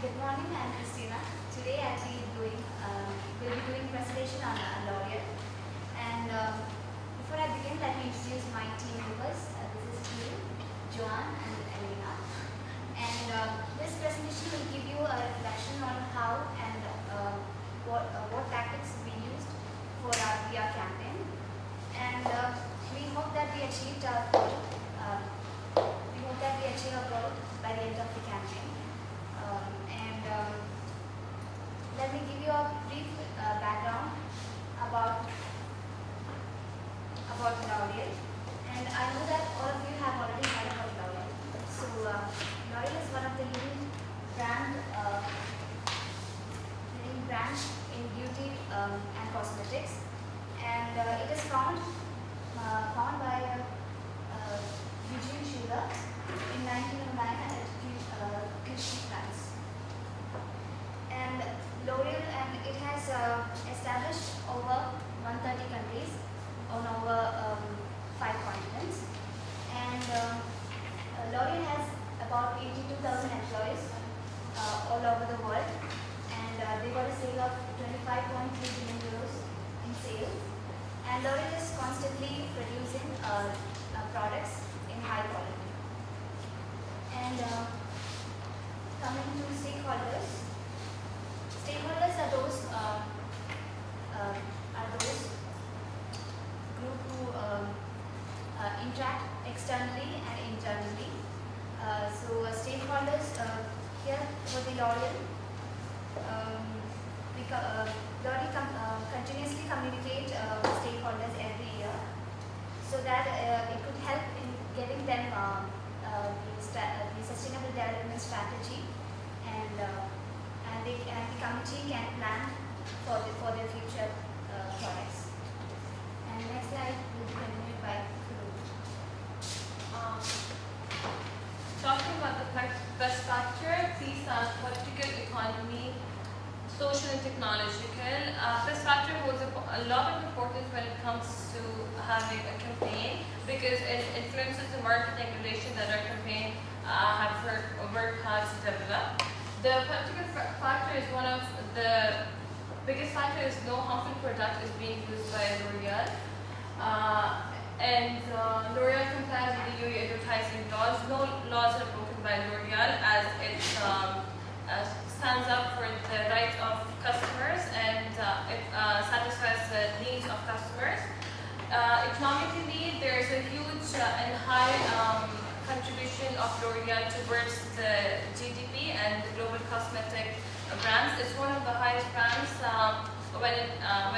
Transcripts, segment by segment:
Good morning, I'm Christina. Today we'll be doing presentation on L'Oreal. And before I begin, let me introduce my team members. This is me, Joann and Aleena. And this presentation will give you a reflection on how and what tactics we used for our PR campaign. And we hope that we achieved our goal. By the end of the campaign. Let me give you a brief background about L'Oreal. And I know that all of you have already heard about L'Oreal. So L'Oreal is one of the leading brands in beauty and cosmetics, and it is found by Joann in 1909 at Clichy, France. And L'Oreal, and it has established over 130 countries on over 5 continents. And L'Oreal has about 82,000 employees all over the world, and they got a sale of 25.3 billion euros in sales. And L'Oreal is constantly producing products in high quality. And coming to stakeholders are those group who interact externally and internally. So stakeholders here for the L'Oreal, L'Oreal continuously communicate with stakeholders every year, so that it could help in getting them the sustainable development strategy, and the committee can plan for their future products. And next slide will be continued by Khulood. Talking about the best factor, P stands for political, economy, social and technological. Best factor holds a lot of importance when it comes to having a campaign, because it influences the marketing relation that our campaign have worked hard to develop. The political factor is one of the biggest factors. No harmful product is being used by L'Oreal. L'Oreal complies with the UAE advertising laws. No laws are broken by L'Oreal, as it stands up for the rights of customers, and it satisfies the needs of customers. Economically, there is a huge and high contribution of L'Oreal towards the GDP and the global cosmetic brands. It's one of the highest brands when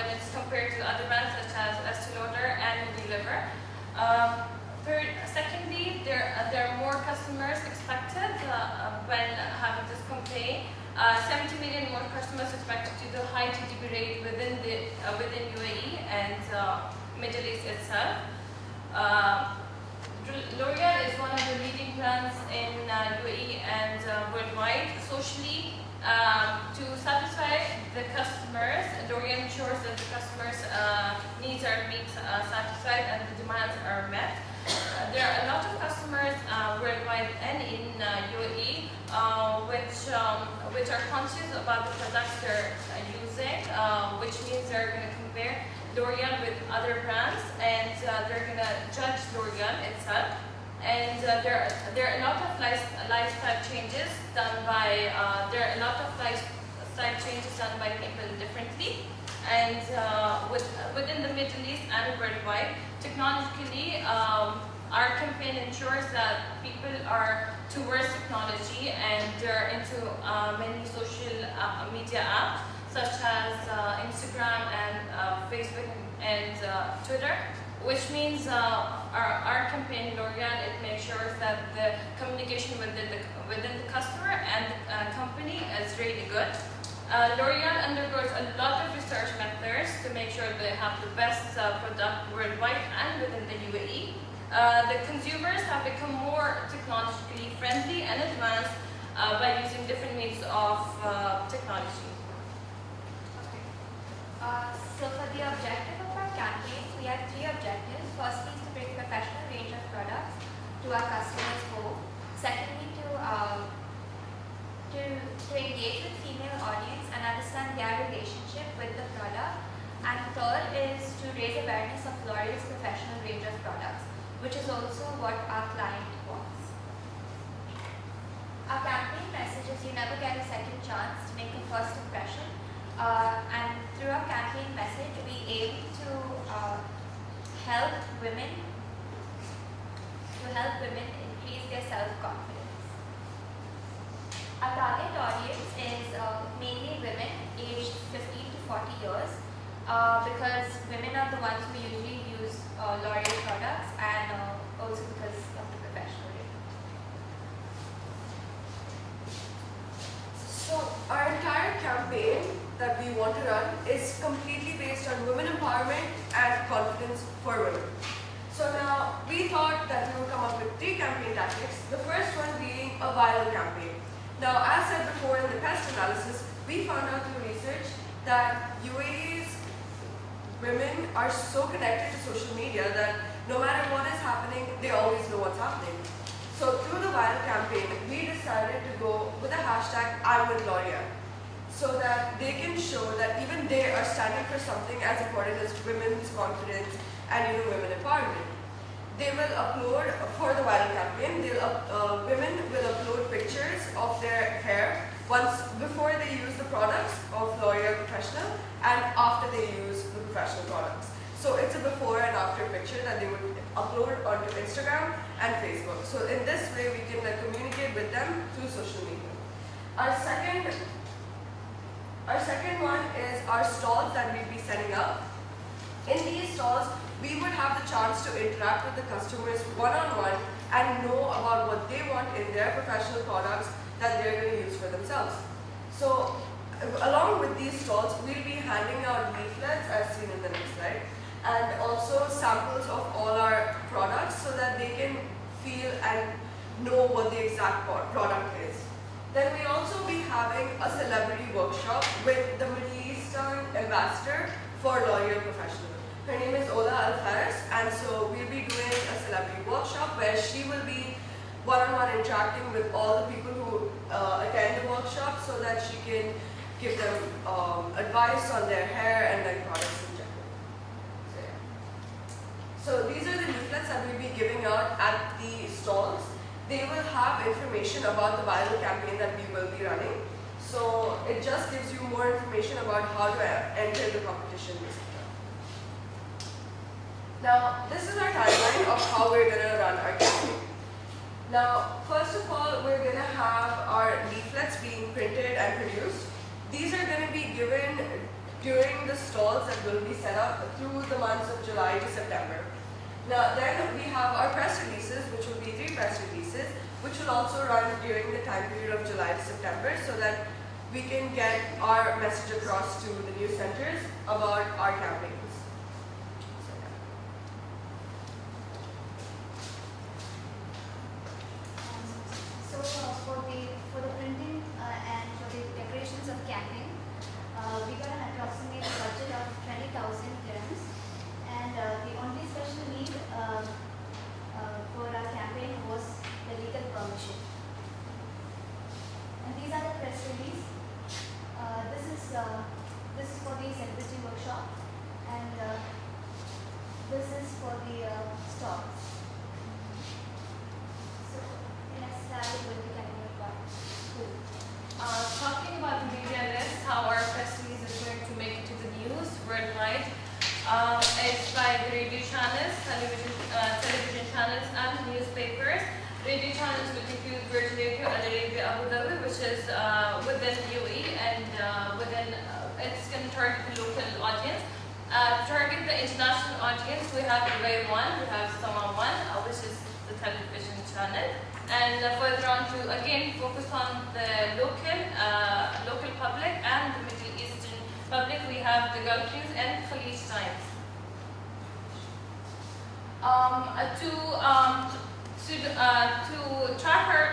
it's compared to other brands such as Estee Lauder and Unilever. Secondly, there are more customers expected when having this campaign. 70 million more customers expected due to high GDP rate within UAE and Middle East itself. L'Oreal is one of the leading brands in UAE and worldwide. Socially, to satisfy the customers, L'Oreal ensures that the customers' needs are being satisfied and the demands are met. There are a lot of customers worldwide and in UAE which are conscious about the products they're using, which means they're going to compare L'Oreal with other brands, and they're going to judge L'Oreal itself. And there are a lot of lifestyle changes done by people differently, and within the Middle East and worldwide. Technologically, our campaign ensures that people are towards technology, and they're into many social media apps such as Instagram and Facebook and Twitter, which means our campaign, L'Oreal, it makes sure that the communication within the customer and the company is really good. L'Oreal undergoes a lot of research methods to make sure they have the best product worldwide and within the UAE. The consumers have become more technologically friendly and advanced by using different means of technology. So for the objective of our campaign, we have 3 objectives. Firstly, is to bring a professional range of products to our customers' home. Secondly, to engage also what our client wants. Our campaign message is you never get a second chance to make a first impression. And through our campaign message, we aim to help women increase their self-confidence. Our target audience is mainly women aged 15 to 40 years because women are the ones who usually use L'Oreal products and also because of the professional rate. So our entire campaign that we want to run is completely based on women empowerment and confidence for women. So now we thought that we would come up with 3 campaign tactics, the first one being a viral campaign. Now as said before in the pest analysis, we found out through research that UAE's women are so connected to social media that no matter what is happening, they always know what's happening. So through the viral campaign, we decided to go with the hashtag I'm with L'Oreal, so that they can show that even they are standing for something as important as women's confidence and women empowerment. They will upload for the viral campaign. Women will upload pictures of their hair before they use the products of L'Oreal Professional and after they use the professional products. So it's a before and after picture that they would upload onto Instagram and Facebook. So in this way, we can communicate with them through social media. Our second one is our stalls that we'll be setting up. In these stalls, we would have the chance to interact with the customers one-on-one and know about what they want in their professional products that they're going to use for themselves. So along with these stalls, we'll be handing out leaflets as seen in the next slide, and also samples of all our products so that they can feel and know what the exact product is. Then we'll also be having a celebrity workshop with the Middle Eastern ambassador for L'Oreal Professional. Her name is Ola Al-Faris, and so we'll be doing a celebrity workshop where she will be one-on-one interacting with all the people who attend the workshop so that she can give them advice on their hair and their products in general. So these are the leaflets that we'll be giving out at the stalls. They will have information about the viral campaign that we will be running. So it just gives you more information about how to enter the competition. Now, this is our timeline of how we're going to run our campaign. Now, first of all, we're going to have our leaflets being printed and produced. These are going to be given during the stalls that will be set up through the months of July to September. Now, then we have our press releases, which will be 3 press releases, which will also run during the time period of July to September so that we can get our message across to the news centers about our campaigns. For the printing and for the decorations of campaign, we got an approximate budget of 20,000 dirhams, and the only special need for our campaign was the legal permission. And these are the press release. This is for the celebrity workshop, and this is for the stalls. So let's start with the campaign part. Talking about the media list, how our press release is going to make it to the news worldwide. It's by the radio channels, television channels, and newspapers. Radio channels will include Virgin Radio and Radio Abu Dhabi, which is within UAE, and it's going to target the local audience. To target the international audience, we have Dubai One, we have Sama One, which is the television channel. And further on to again focus on the local public and the Middle Eastern public, we have the Gulf News and Khalij Times. To track our